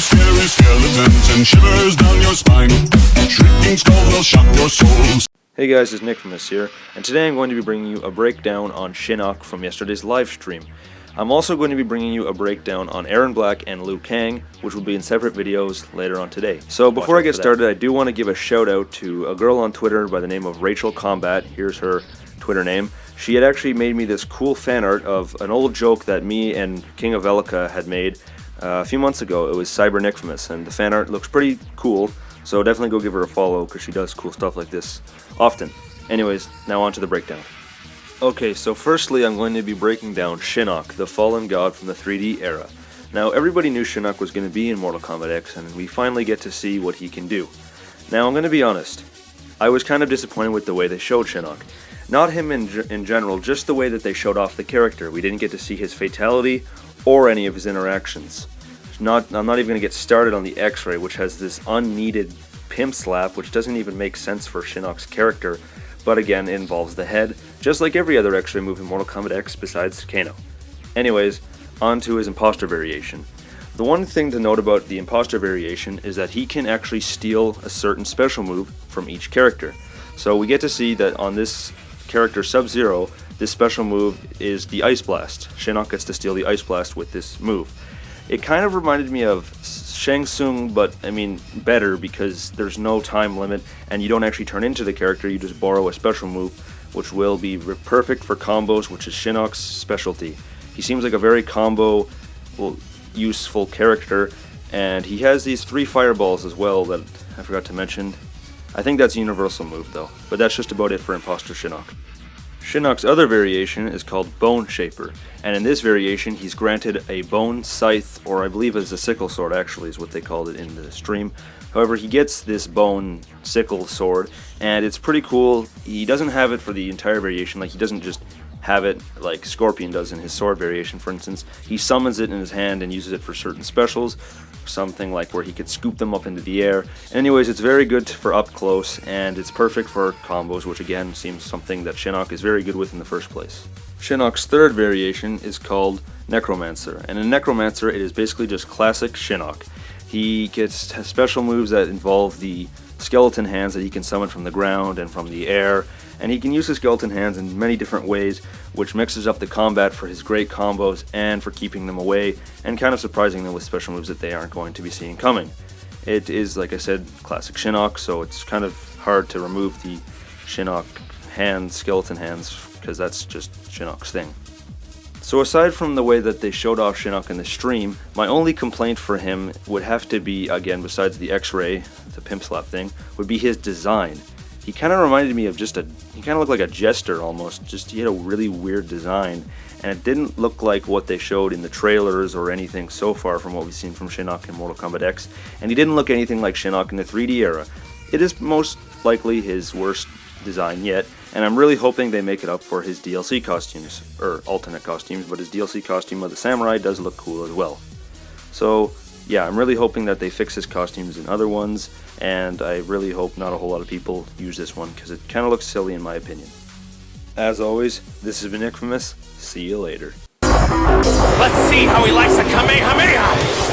scary skeletons and shivers down your spine. Shrieking skulls will shock your souls. Hey guys, it's Nick from this here, and today I'm going to be bringing you a breakdown on Shinnok from yesterday's live stream. I'm also going to be bringing you a breakdown on Erron Black and Liu Kang, which will be in separate videos later on today. So before I get started, I do want to give a shout out to a girl on Twitter by the name of Rachel Kombat. Here's her Twitter name. She had actually made me this cool fan art of an old joke that me and King of Elika had made a few months ago. It was Cyber-Nickfamous, and the fan art looks pretty cool, so definitely go give her a follow because she does cool stuff like this often. Anyways, now on to the breakdown. Okay, so firstly I'm going to be breaking down Shinnok, the fallen god from the 3D era. Now everybody knew Shinnok was going to be in Mortal Kombat X, and we finally get to see what he can do. Now I'm going to be honest, I was kind of disappointed with the way they showed Shinnok. Not him in general, just the way that they showed off the character. We didn't get to see his fatality or any of his interactions. I'm not even going to get started on the X-Ray, which has this unneeded pimp slap, which doesn't even make sense for Shinnok's character, but again, it involves the head, just like every other X-Ray move in Mortal Kombat X besides Kano. Anyways, on to his imposter variation. The one thing to note about the imposter variation is that he can actually steal a certain special move from each character. So we get to see that on this character Sub-Zero, this special move is the Ice Blast. Shinnok gets to steal the Ice Blast with this move. It kind of reminded me of Shang Tsung, but I mean better, because there's no time limit and you don't actually turn into the character, you just borrow a special move, which will be perfect for combos, which is Shinnok's specialty. He seems like a very useful character, and he has these 3 fireballs as well that I forgot to mention. I think that's a universal move though, but that's just about it for Imposter Shinnok. Shinnok's other variation is called Bone Shaper, and in this variation he's granted a bone scythe, or I believe it's a sickle sword actually is what they called it in the stream. However, he gets this bone sickle sword, and it's pretty cool. He doesn't have it for the entire variation, like he doesn't just have it like Scorpion does in his sword variation, for instance. He summons it in his hand and uses it for certain specials, something like where he could scoop them up into the air. Anyways, it's very good for up close, and it's perfect for combos, which again seems something that Shinnok is very good with in the first place. Shinnok's third variation is called Necromancer, and in Necromancer it is basically just classic Shinnok. He has special moves that involve the skeleton hands that he can summon from the ground and from the air, and he can use his skeleton hands in many different ways, which mixes up the combat for his great combos and for keeping them away and kind of surprising them with special moves that they aren't going to be seeing coming. It is, like I said, classic Shinnok, so it's kind of hard to remove the Shinnok hands, skeleton hands, because that's just Shinnok's thing. So aside from the way that they showed off Shinnok in the stream, my only complaint for him would have to be, again, besides the X-Ray, the pimp slap thing, would be his design. He kind of reminded me of he kind of looked like a jester almost, he had a really weird design, and it didn't look like what they showed in the trailers or anything so far from what we've seen from Shinnok in Mortal Kombat X, and he didn't look anything like Shinnok in the 3D era. It is most likely his worst design yet, and I'm really hoping they make it up for his DLC costumes, or alternate costumes, but his DLC costume of the samurai does look cool as well. So yeah, I'm really hoping that they fix his costumes in other ones, and I really hope not a whole lot of people use this one, because it kind of looks silly in my opinion. As always, this has been Nickfamous. See you later. Let's see how he likes the Kamehameha!